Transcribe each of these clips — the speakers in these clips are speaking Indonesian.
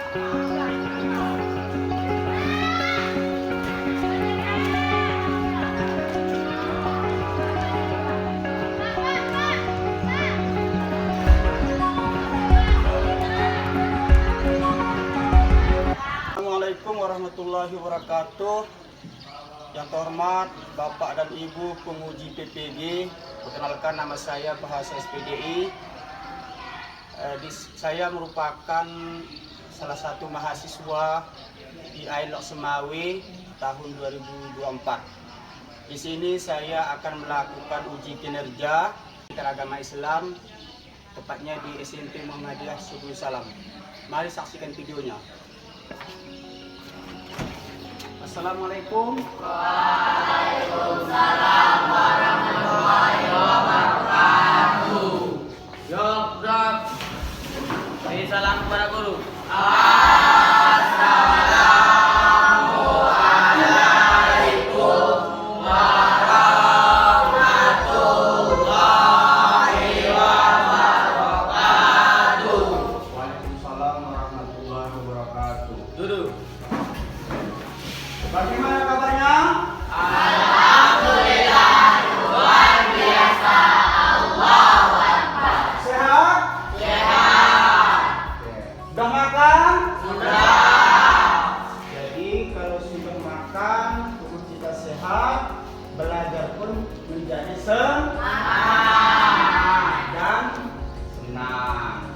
Assalamualaikum warahmatullahi wabarakatuh. Yang terhormat Bapak dan Ibu penguji PPG, perkenalkan nama saya Bahasa SPDI. Saya merupakan salah satu mahasiswa di ILOC Semawe tahun 2024. Di sini saya akan melakukan uji kinerja agama Islam, tepatnya di SMP Muhammadiyah Subul Salam. Mari saksikan videonya. Assalamualaikum. Waalaikumsalam warahmatullahi wabarakatuh. Jawab. Beri salam kepada guru. Assalamualaikum warahmatullahi wabarakatuh. Waalaikumsalam warahmatullahi wabarakatuh. Duduk. Bagaimana kabarnya? Alhamdulillah, luar biasa. Allahu Akbar. Sehat? Sehat. Sudah makan? Sudah. Jadi kalau sudah makan, tubuh kita sehat, belajar pun menjadi semangat dan senang.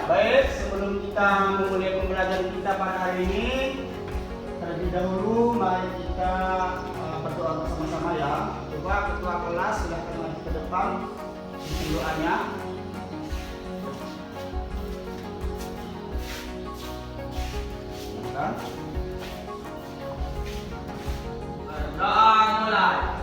Baik, sebelum kita memulai pembelajaran kita pada hari ini, terlebih dahulu mari kita berdoa bersama-sama ya. Coba ketua kelas silahkan maju ke depan doanya. Silakan. Berdoa mulai.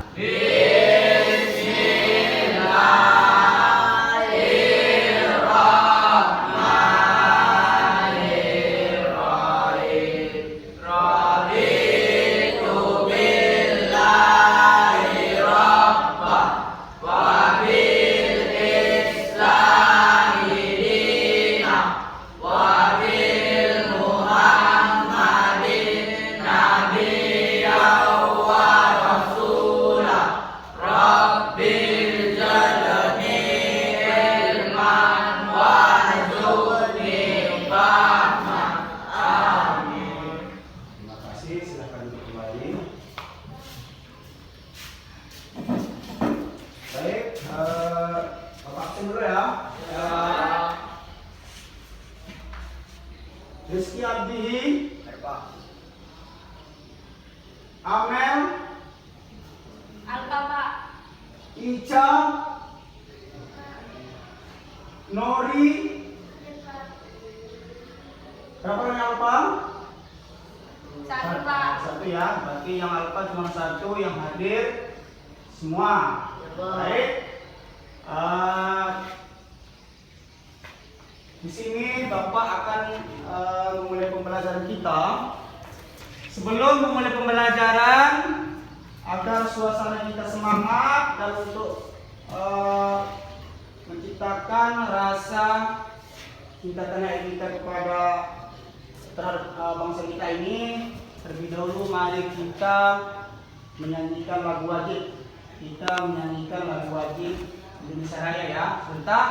Terima kasih, silakan duduk kembali. Baik, Bapak absen dulu ya. Rizky Abdihi, Amel, Alfa Pak. Ica, Nori, berapa yang alfa? Satu Pak. Satu ya, berarti yang alfa cuma satu yang hadir semua. Baik. Di sini Bapak akan memulai pembelajaran kita. Sebelum memulai pembelajaran, agar suasana kita semangat dan untuk menciptakan rasa cinta tanah air kita kepada terhadap bangsa kita ini, terlebih dahulu mari kita menyanyikan lagu wajib. Kita menyanyikan lagu wajib Indonesia Raya ya. Sebentar,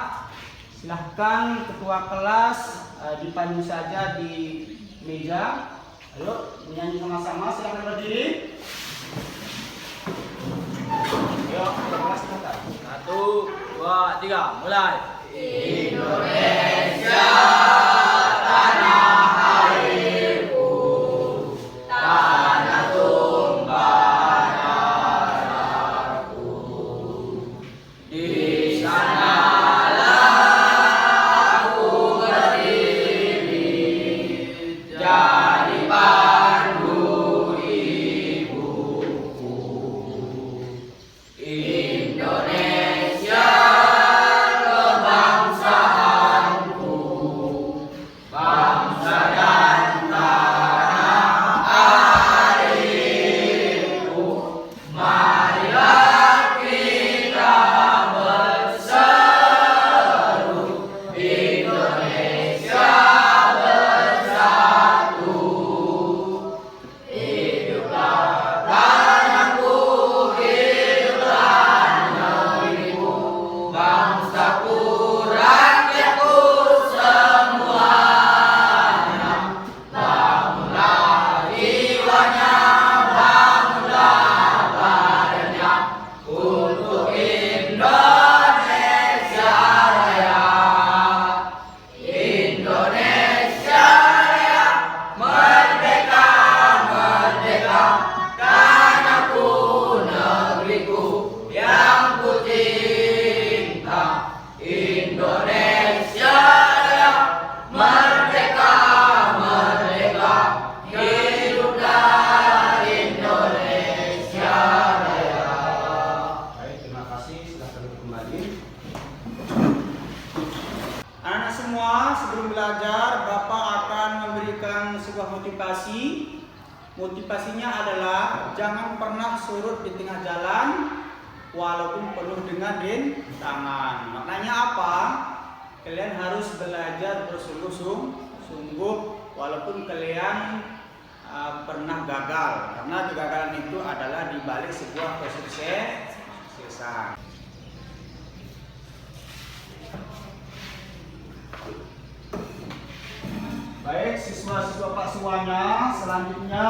silahkan ketua kelas dipandu saja di meja. Ayo menyanyi sama-sama, silahkan berdiri. Ayo, ketua kelas silahkan. 1, 2, 3, mulai. Indonesia tanah airku, tanah tumpah darahku. Di sanalah aku berdiri, jadi pandu ibuku. Indonesia kebangsaanku, sebuah motivasi. Motivasinya adalah jangan pernah surut di tengah jalan walaupun penuh dengan rintangan. Maknanya apa? Kalian harus belajar bersungguh-sungguh walaupun kalian pernah gagal, karena kegagalan itu adalah dibalik sebuah kesuksesan. Baik siswa-siswa Pak semuanya, selanjutnya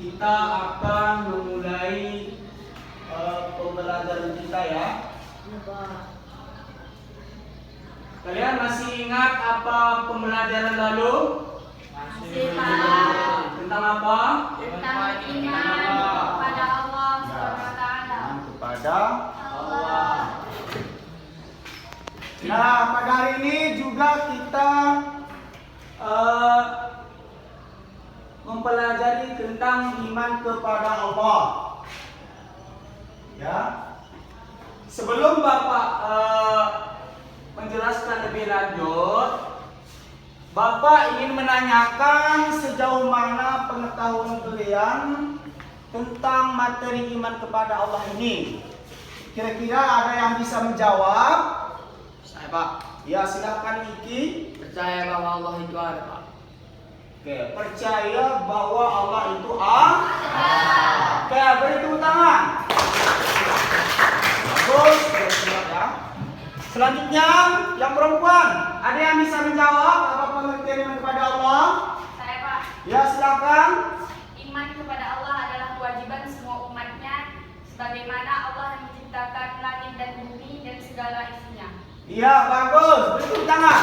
kita akan memulai pembelajaran kita ya. Kalian masih ingat apa pembelajaran lalu? Masih, Pak. Tentang apa? Tentang iman kepada Allah SWT. Iman kepada Allah. Nah, pada hari ini juga kita mempelajari tentang iman kepada Allah. Ya. Sebelum Bapak menjelaskan lebih lanjut, Bapak ingin menanyakan sejauh mana pengetahuan kalian tentang materi iman kepada Allah ini. Kira-kira ada yang bisa menjawab? Saya, Pak. Ya, silakan Iki. Percaya bahwa Allah itu ada, Pak. Oke, percaya bahwa Allah itu ada. Oke, beri tepuk tangan. Bagus, bersiap ya. Selanjutnya, yang perempuan, ada yang bisa menjawab apa pengertian iman kepada Allah? Saya, Pak. Ya, silakan. Iman kepada Allah adalah kewajiban semua umatnya, sebagaimana Allah yang menciptakan langit dan bumi dan segala isinya. Iya, bagus. Beri tepuk tangan.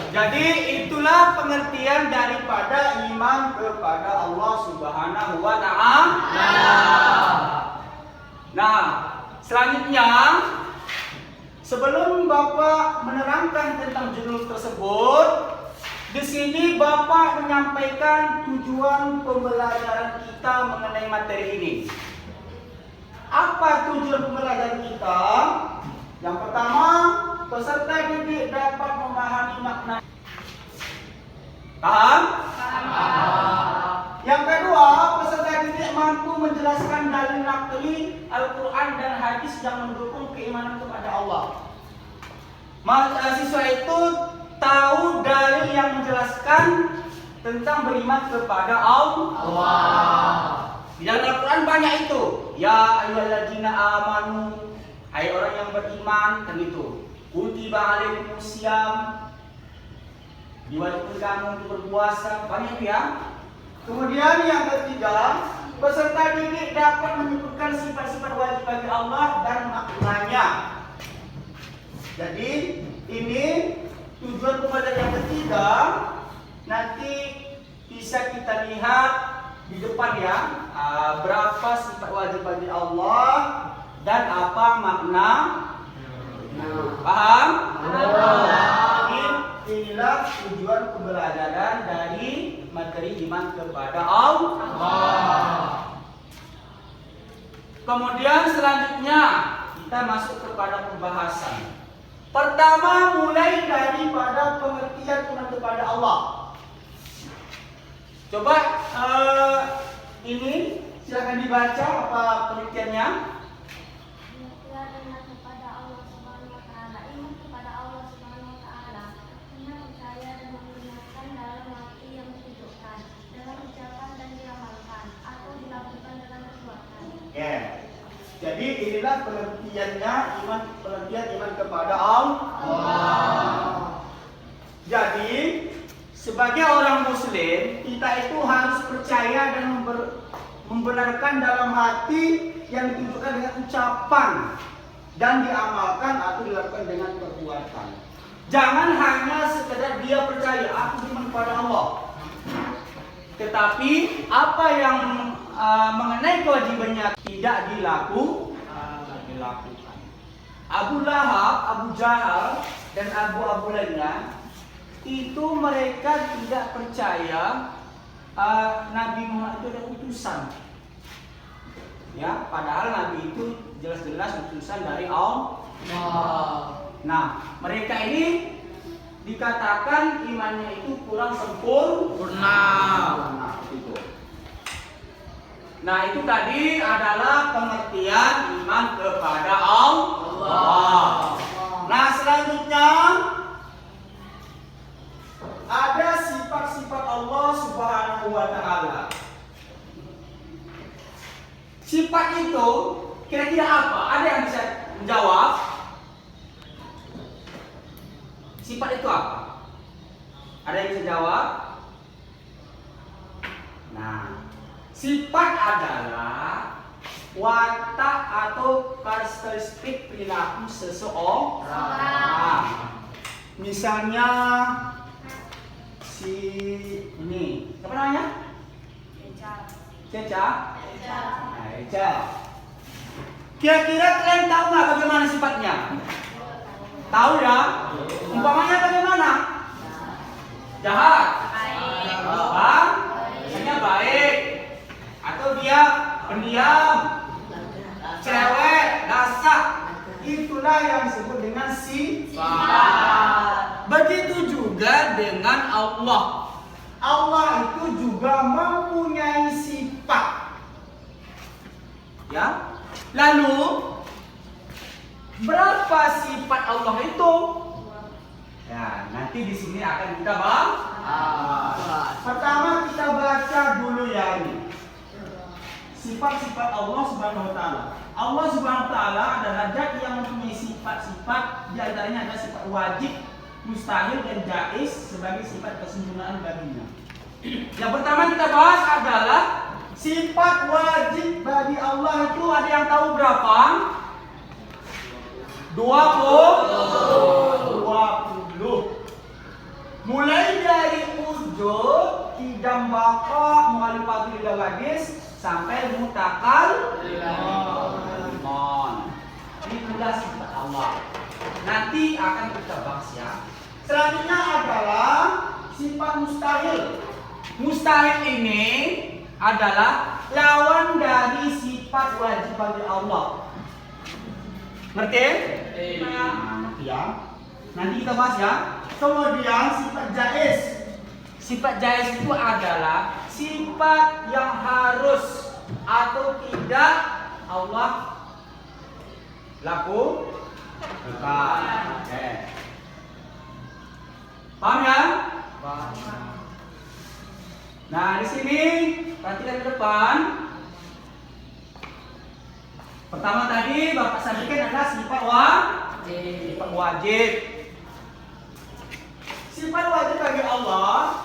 Jadi itulah pengertian daripada iman kepada Allah Subhanahu wa Ta'ala. Nah, selanjutnya sebelum Bapak menerangkan tentang judul tersebut, di sini Bapak menyampaikan tujuan pembelajaran kita mengenai materi ini. Apa tujuan pembelajaran kita? Yang pertama, peserta didik dapat memahami makna. Paham? Yang kedua, peserta didik mampu menjelaskan dalil naqli Al-Quran dan hadis yang mendukung keimanan kepada Allah. Siswa itu tahu dalil yang menjelaskan tentang beriman kepada Allah. Di dalam Al-Quran banyak itu. Ya ayyuhalladzina amanu, hai orang yang beriman, kan itu. Kutiba alaikumusiyam, diwajibkan kamu untuk berpuasa, banyak ya. Kemudian yang ketiga, peserta didik dapat menyebutkan sifat-sifat wajib bagi Allah dan maknanya. Jadi ini tujuan pembelajaran yang ketiga. Nanti bisa kita lihat di depan ya, berapa sifat wajib bagi Allah dan apa makna. Paham? Inilah tujuan pembelajaran dari materi iman kepada Allah. Kemudian selanjutnya kita masuk kepada pembahasan. Pertama, mulai daripada pengertian iman kepada Allah. Coba ini silakan dibaca apa pengertiannya. Iman kepada Allah Subhanahu wa Ta'ala. Iman kepada Allah Subhanahu wa Ta'ala artinya percaya dan membenarkan dalam hati yang ditutupkan, dalam ucapan dan diramalkan, atau dilakukan dengan perbuatan. Ya. Jadi inilah pengertiannya pengertian iman kepada Allah. Jadi sebagai orang Muslim, kita itu harus percaya dan membenarkan dalam hati yang ditunjukkan dengan ucapan dan diamalkan atau dilakukan dengan perbuatan. Jangan hanya sekedar dia percaya aku beriman kepada Allah, tetapi apa yang mengenai kewajibannya tidak dilakukan. Abu Lahab, Abu Jahal, dan Abu lainnya itu mereka tidak percaya Nabi Muhammad itu adalah utusan. Ya, padahal Nabi itu jelas-jelas utusan dari Allah. Nah, mereka ini dikatakan imannya itu kurang sempurna. Itu. Nah, itu tadi adalah pengertian iman kepada Allah. Nah, selanjutnya ada sifat-sifat Allah Subhanahu wa taala. Sifat itu kira-kira apa? Ada yang bisa menjawab? Sifat itu apa? Ada yang bisa jawab? Nah, sifat adalah watak atau karakteristik perilaku seseorang. Misalnya si ini, apa namanya? Ceca. Nah, Eca. Kira-kira kalian tahu nggak bagaimana sifatnya? Tahu ya? Umpamanya bagaimana? Jahat. Biasanya baik. Atau dia pendiam, cewek, dasar. Itulah yang disebut dengan sifat. Begitu juga dengan Allah. Allah itu juga mempunyai sifat. Ya. Lalu berapa sifat Allah itu? Ya, nanti di sini akan kita bahas. Pertama kita baca dulu ya ini. Sifat-sifat Allah Subhanahu wa taala. Allah Subhanahu wa taala adalah zat yang mempunyai sifat-sifat, di antaranya ada sifat wajib, mustahil dan jaiz sebagai sifat kesempurnaan baginya. Yang pertama kita bahas adalah sifat wajib bagi Allah itu ada yang tahu berapa? 20. Mulai dari wujud, kidam baka, mu'alifatul gadis sampai mutakal. Itulah sifat Allah. Nanti akan kita bahas ya. Selanjutnya adalah sifat mustahil. Mustahil ini adalah lawan dari sifat wajib bagi Allah. Ngerti? Ngerti ya. Nanti kita bahas ya. Kemudian sifat jaiz. Sifat jaiz itu adalah sifat yang harus atau tidak Allah lakukan. Oke. Paham ya? Paham. Nah, di sini perhatikan ke depan. Pertama tadi Bapak sampaikan adalah sifat wajib. Sifat wajib bagi Allah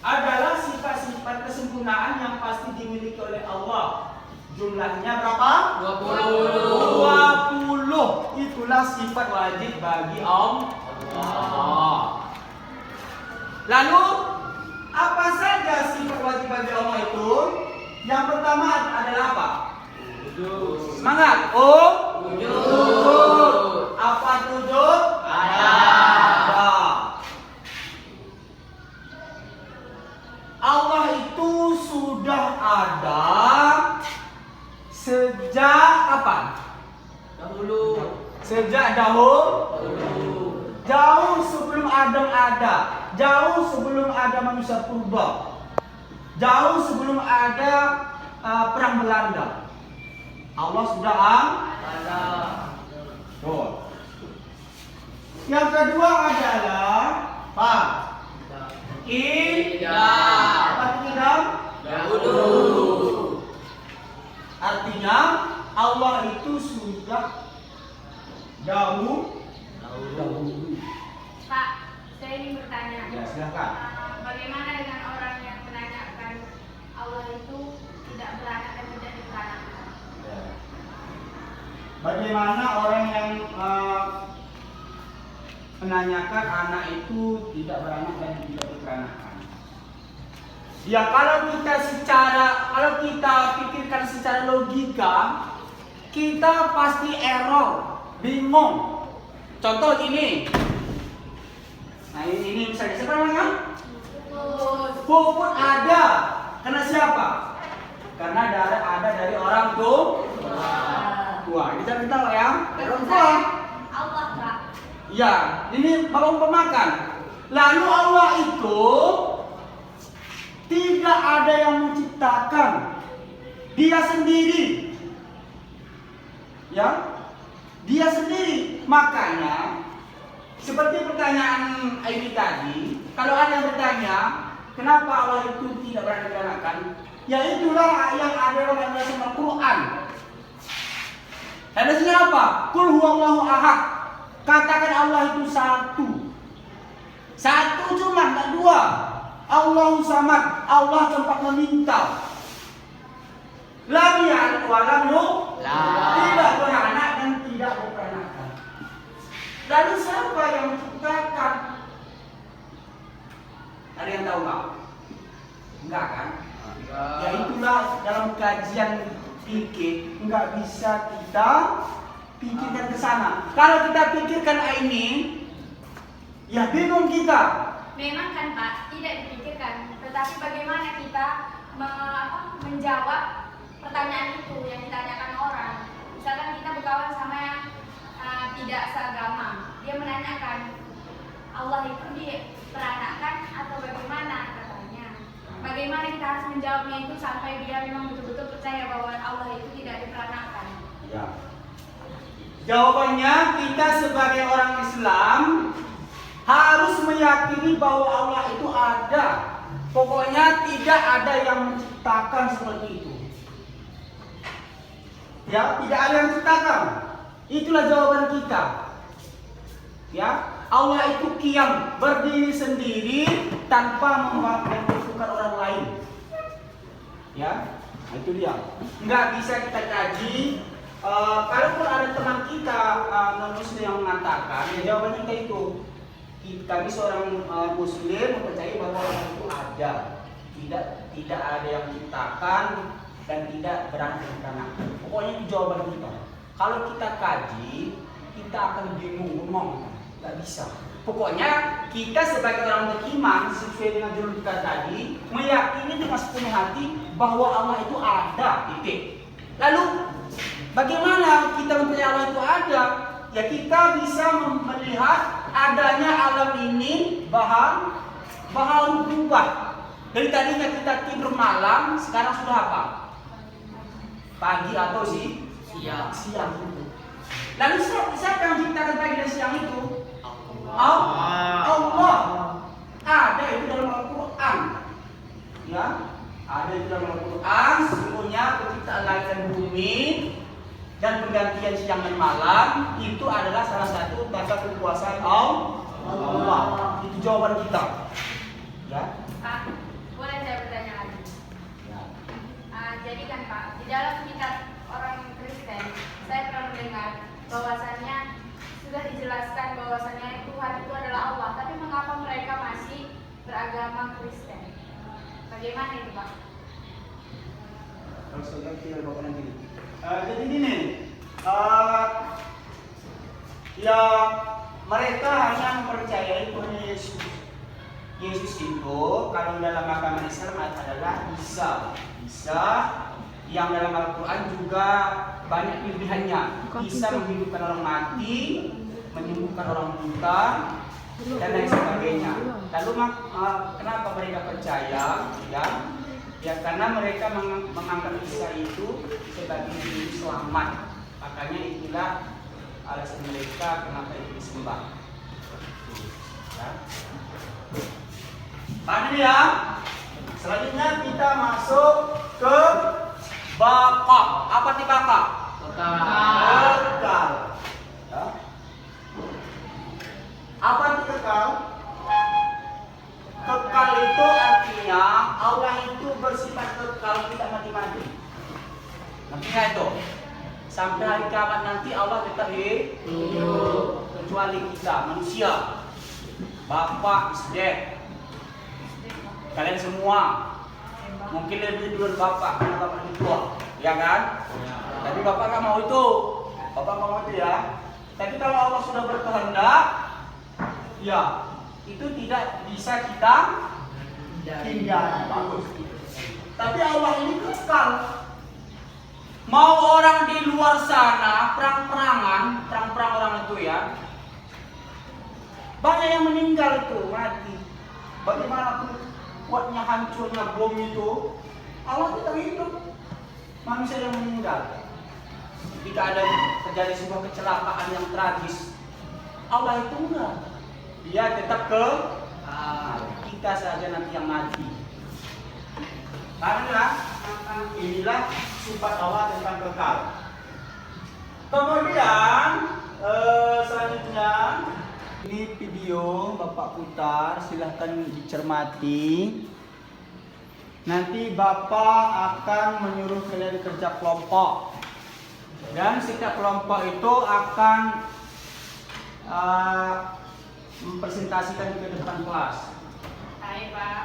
adalah sifat-sifat kesempurnaan yang pasti dimiliki oleh Allah. Jumlahnya berapa? 20. Itulah sifat wajib bagi Allah. Lalu apa saja sifat wajib bagi Allah itu? Yang pertama adalah apa? Semangat. Wujud. Apa wujud? Ada. Allah itu sudah ada sejak kapan? Dahulu. Sejak dahulu. Jauh sebelum Adam ada. Jauh sebelum ada manusia purba. Jauh sebelum ada perang Belanda. Allah sudah ada. Tuh. Yang kedua adalah apa? Apa tidak? Dahulu. Artinya Allah itu sudah dahulu. Pak, saya ingin bertanya. Ya, silakan. Bagaimana dengan orang yang menanyakan Allah itu tidak beranak dan tidak diperanakan? Bagaimana orang yang menanyakan anak itu tidak beranak dan tidak diperanakan? Ya, kalau kita pikirkan secara logika, kita pasti error, bingung. Contoh ini. Nah, ini misalnya siapa namanya? Puput ada. Karena siapa? Karena ada dari orang tua. Ini kita tahu ya. Dari orang tua. Allah, Pak. Ya, ini bapak umpamakan. Lalu Allah itu tidak ada yang menciptakan, Dia sendiri. Ya, Dia sendiri. Makanya seperti pertanyaan Aini tadi, kalau ada yang bertanya, kenapa Allah itu tidak berani dikatakan? Ya itulah yang ada dalam Al-Quran. Hadisnya apa? Qul huwallahu ahad. Katakan Allah itu satu. Satu cuma, tak dua. Allahu samad. Allah tempat meminta. Lam yalid wa lam yulad. Tidak beranak dan tidak berperanakan. Lalu siapa yang menciptakan? Ada yang tahu nggak? Enggak kan? Ya itulah dalam kajian fikih nggak bisa kita pikirkan ke sana. Kalau kita pikirkan ini, ya bingung kita. Memang kan Pak, tidak dipikirkan. Tetapi bagaimana kita menjawab pertanyaan itu yang ditanyakan orang. Misalkan kita berkawan sama yang tidak seagama. Dia menanyakan, Allah itu diperanakan atau bagaimana katanya. Bagaimana kita harus menjawabnya itu sampai dia memang betul-betul percaya bahwa Allah itu tidak diperanakan. Ya. Jawabannya, kita sebagai orang Islam harus meyakini bahwa Allah itu ada. Pokoknya tidak ada yang menciptakan seperti itu. Ya, tidak ada yang menciptakan. Itulah jawaban kita. Ya, Allah itu qiyam, berdiri sendiri tanpa membutuhkan orang lain. Ya, nah itu dia. Nggak bisa kita kaji. Kalaupun ada teman kita non-muslim yang mengatakan, ya jawaban kita itu, kami seorang muslim mempercayai bahwa Allah itu ada, tidak ada yang menciptakan dan tidak beranak dan beranak. Pokoknya itu jawaban kita. Kalau kita kaji, kita akan bingung ngomong, nggak bisa. Pokoknya kita sebagai orang beriman sesuai dengan judul kita tadi, meyakini dengan sepenuh hati bahwa Allah itu ada. Titik. Lalu bagaimana kita mempercayai Allah itu ada? Ya kita bisa melihat adanya alam ini baharu berubah. Dari tadinya kita tidur malam, sekarang sudah apa? Pagi atau siang. Lalu siapa yang menciptakan pagi dan siang itu? Allah. Ada itu dalam Al-Quran. Ya, ada itu dalam Al-Quran. Sesungguhnya penciptaan langit dan bumi dan penggantian siang dan malam itu adalah salah satu tata kekuasaan Allah. Itu jawaban kita. Ya. Pak, boleh saya bertanya lagi? Ya. Jadi kan Pak, di dalam kitab orang Kristen, saya pernah mendengar bahwasannya sudah dijelaskan bahwasannya Tuhan itu adalah Allah, tapi mengapa mereka masih beragama Kristen? Bagaimana itu Pak? Kalau saya tidak bapak nanti. Jadi gini, ya mereka hanya mempercayai Tuhan Yesus. Yesus itu kalau dalam agama Islam adalah Isa yang dalam Al-Quran juga banyak pilihannya. Isa menghidupkan orang mati, menyembuhkan orang buta, dan lain sebagainya. Lalu kenapa mereka percaya? Ya karena mereka menganggap Isa itu sebagai juru selamat. Makanya itulah alasan mereka kenapa itu disembah. Ya. Paham ya? Selanjutnya kita masuk ke Baqa. Apa arti Baqa? Kekal. Ya. Apa arti kekal? Kekal itu artinya Allah itu bersifat kekal, tidak mati-mati. Artinya itu sampai hari kiamat nanti Allah tetap hidup, kecuali kita manusia. Bapak is dead. Kalian semua mungkin lebih dulu bapak karena bapak itu tua, ya kan? Tapi bapak nggak mau itu, bapak nggak mau itu ya. Tapi kalau Allah sudah berkehendak, ya itu tidak bisa kita hindari. Bagus. Tapi Allah ini kekal. Mau orang di luar sana perang orang itu ya, Banyak yang meninggal itu, mati. Bagaimanapun kuatnya hancurnya bom itu, Allah tetap hidup. Manusia yang meninggal. Ketika ada terjadi sebuah kecelakaan yang tragis, Allah itu enggak. Dia tetap kita saja nanti yang mati. Karena inilah sifat Allah tentang kekal. Kemudian selanjutnya ini video Bapak putar, silahkan dicermati. Nanti Bapak akan menyuruh kalian kerja kelompok. Dan setiap kelompok itu akan mempresentasikan ke depan kelas. Hai Pak.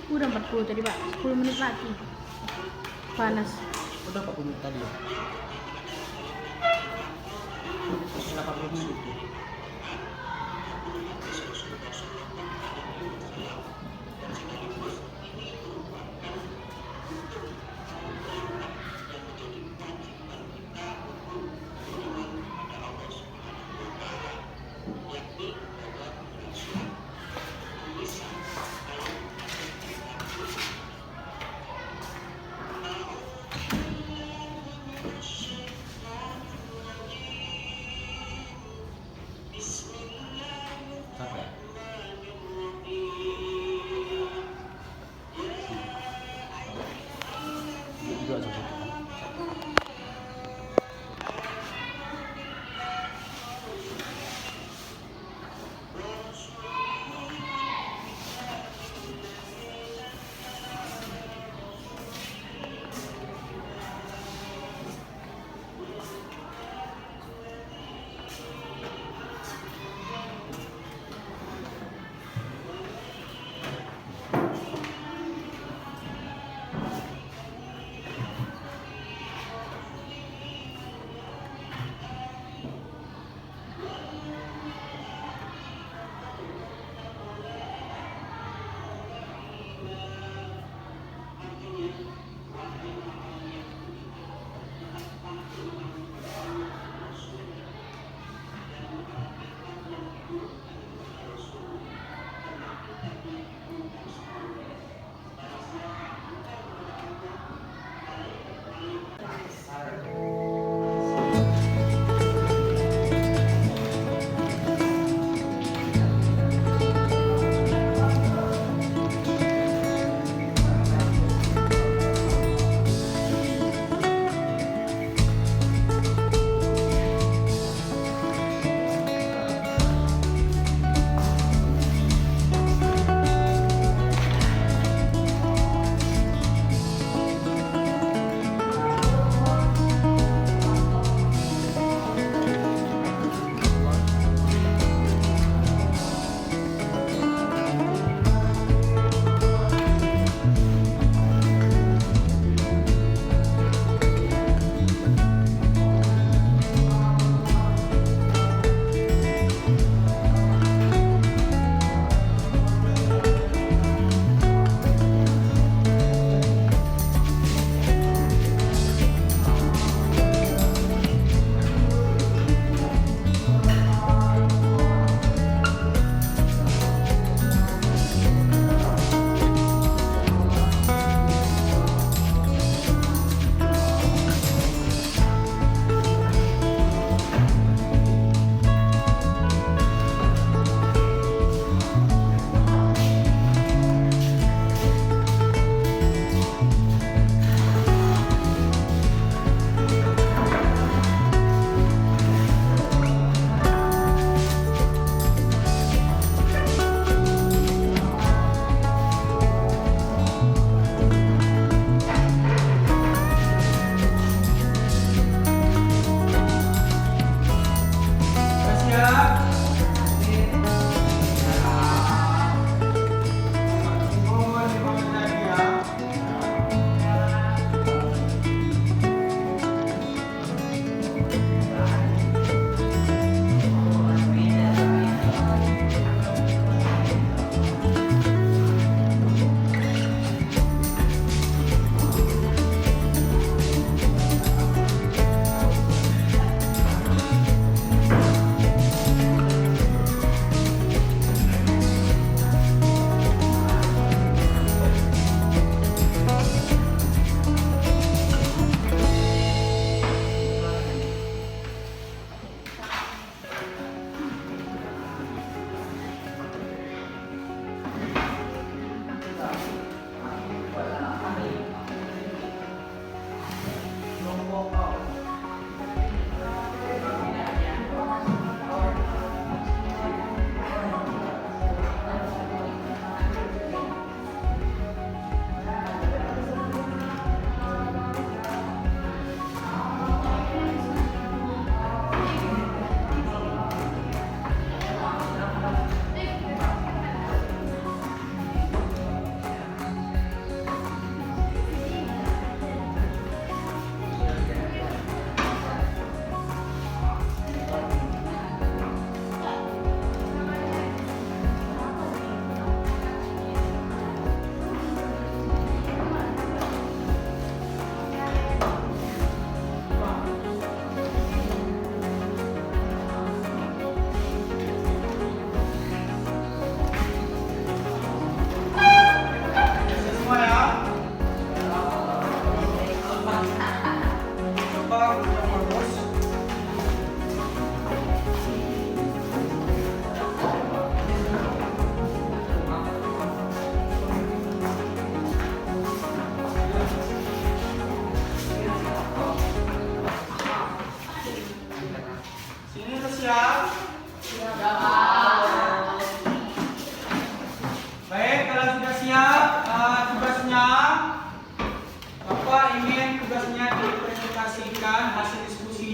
Udah 40 tadi Pak, 10 menit lagi. Panas. Udah 40 menit tadi ya? 80 menit.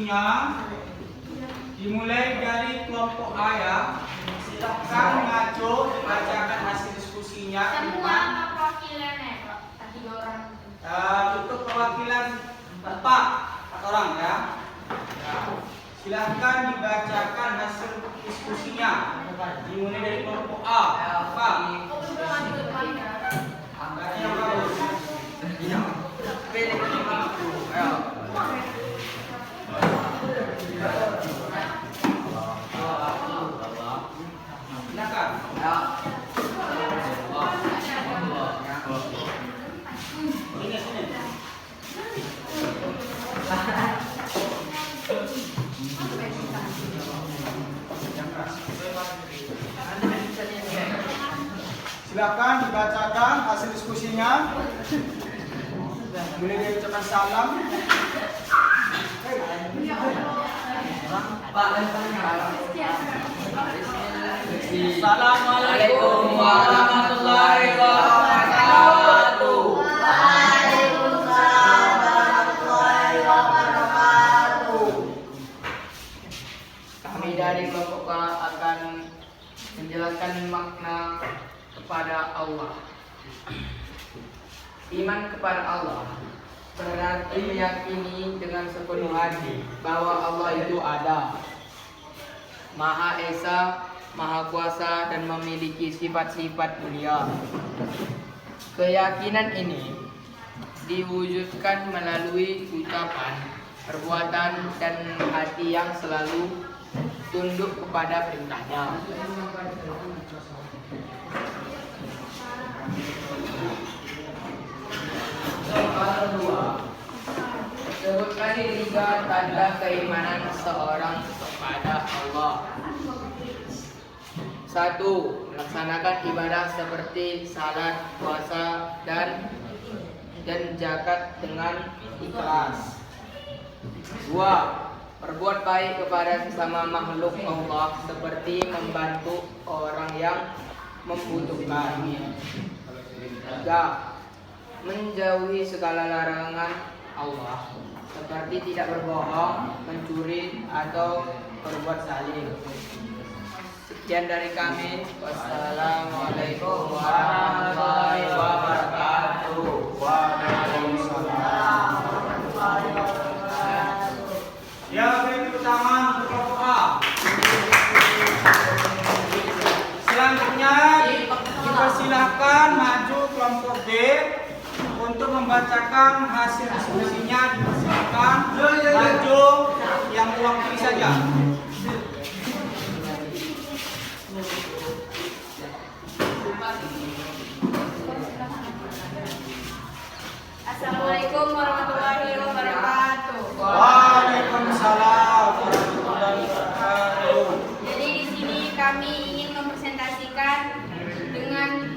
diskusinya dimulai dari kelompok A ya. Silakan maju dibacakan hasil diskusinya. Semua perwakilannya, Pak. Tadi 2 orang. Untuk perwakilan Bapak 4 orang ya. Silakan dibacakan hasil diskusinya. Dimulai dari kelompok A. Pak. Oh, belum maju depan ya. Angkanya yang bagus. Pilih aku. Ayo. Silakan. Ayo. Sini. Yang keras. Silakan dibacakan hasil diskusinya. Mulai dari ucapan salam. Pak, salam. Assalamualaikum warahmatullahi wabarakatuh. Kami dari kelompok A akan menjelaskan makna kepada Allah. Iman kepada Allah berarti meyakini dengan sepenuh hati bahwa Allah itu ada, Maha Esa, Maha Kuasa, dan memiliki sifat-sifat mulia. Keyakinan ini diwujudkan melalui ucapan, perbuatan, dan hati yang selalu tunduk kepada perintahnya. Soal 2. Sebutkan 3 tanda keimanan seorang kepada Allah. 1. Melaksanakan ibadah seperti salat, puasa, dan zakat dengan ikhlas. 2. Berbuat baik kepada sesama makhluk Allah seperti membantu orang yang membutuhkan. 3. Menjauhi segala larangan Allah seperti tidak berbohong, mencuri, atau berbuat zalim. Sekian dari kami. Wassalamualaikum warahmatullahi wabarakatuh. Waalaikumsalam warahmatullahi wabarakatuh. Ya, beri tepuk tangan untuk kelompok A. Selanjutnya dipersilahkan maju kelompok B untuk membacakan hasil diskusinya. Dipersilakan maju yang ruang kiri saja. Assalamualaikum warahmatullahi wabarakatuh. Waalaikumsalam warahmatullahi wabarakatuh. Jadi di sini kami ingin mempresentasikan dengan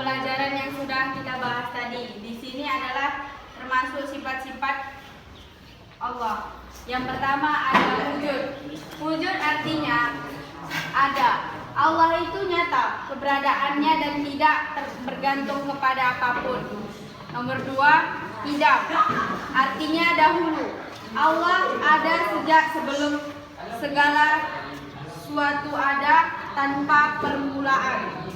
pelajaran yang sudah kita bahas tadi. Di sini adalah termasuk sifat-sifat Allah. Yang pertama adalah wujud. Wujud artinya ada. Allah itu nyata keberadaannya dan tidak bergantung kepada apapun. Nomor 2, hidup. Artinya dahulu. Allah ada sejak sebelum segala suatu ada tanpa permulaan.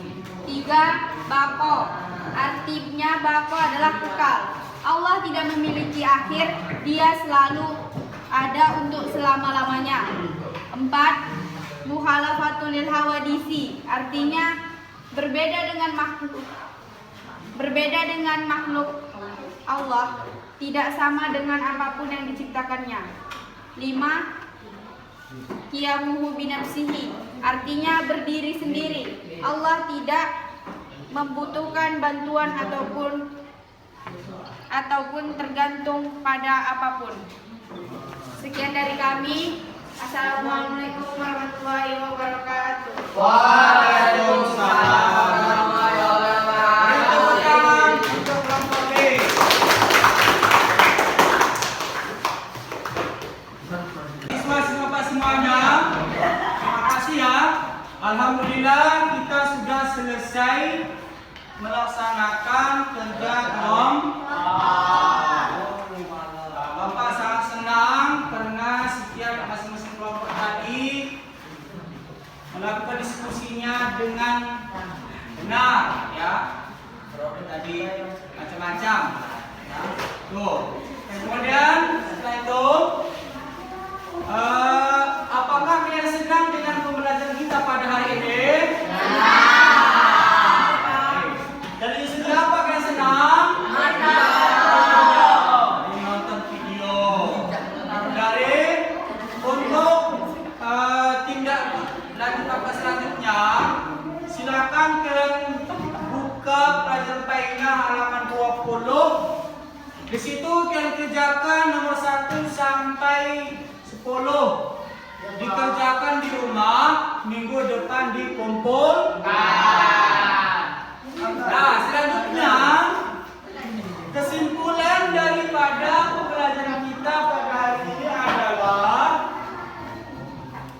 3, bako. Artinya bako adalah kekal. Allah tidak memiliki akhir, Dia selalu ada untuk selama-lamanya. 4, mukhalafatul lil hawadisi. Artinya berbeda dengan makhluk Allah, tidak sama dengan apapun yang diciptakannya. 5, qiyamuhu binafsihi. Artinya berdiri sendiri. Allah tidak membutuhkan bantuan ataupun tergantung pada apapun. Sekian dari kami. Assalamualaikum warahmatullahi wabarakatuh. Waalaikumsalam warahmatullahi wabarakatuh. Untuk kelompok B. Siswa-siswa semuanya, terima kasih ya. Alhamdulillah kita sudah selesai melaksanakan kerja kelompok A. Bapak sangat senang karena tadi macam-macam. Ya. Tuh. Kemudian setelah itu, apakah kalian senang dengan pembelajaran kita pada hari ini? Dari segi apa kalian senang? Dari nonton video. Dari untuk tindak lanjut apa selanjutnya, silakan kalian buka pelajaran PAINA halaman 20. Di situ kalian kerjakan nomor 1 sampai 10. Dikerjakan di rumah, minggu depan dikumpulkan. Nah, selanjutnya kesimpulan daripada pembelajaran kita pada hari ini adalah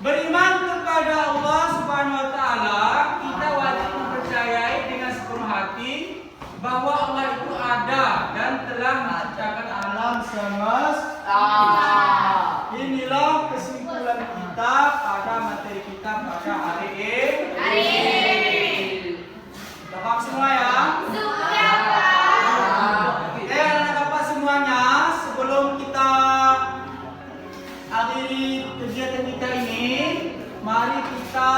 beriman kepada Allah Subhanahu wa taala, kita wajib mempercayai dengan sepenuh hati bahwa Allah itu ada dan telah menciptakan alam semesta. Inilah kesimpulan kita pada materi kita pada hari ini. Paham semua ya? Anak bapak semuanya, sebelum kita akhiri kegiatan kita ini, mari kita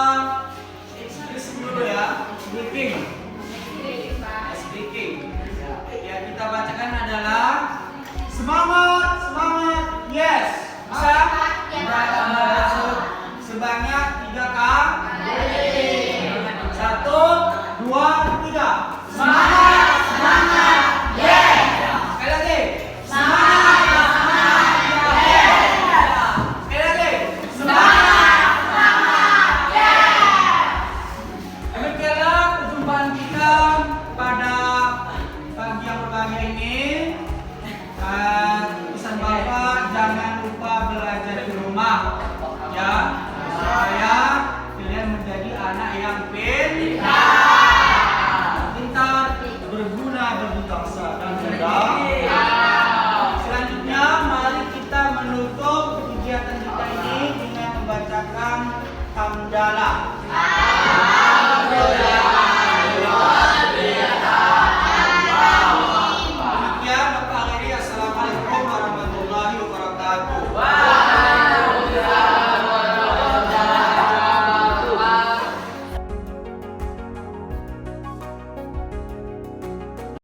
briefing dulu ya. Briefing. Yang kita bacakan adalah semangat, semangat, yes. Bisa? Sebanyak 3 kali. 1, 2, 3. Semangat, semangat, yes. Sekali lagi. Semangat, semangat, yes. Sekali lagi. Semangat, semangat, yes. Demikianlah perjumpaan kita pada pagi yang berbahagia ini. Pesan Bapak, jangan lupa belajar di rumah ya, supaya kalian menjadi anak yang pintar, berguna bagi bangsa dan negara. Selanjutnya mari kita menutup kegiatan kita ini dengan membacakan hamdalah.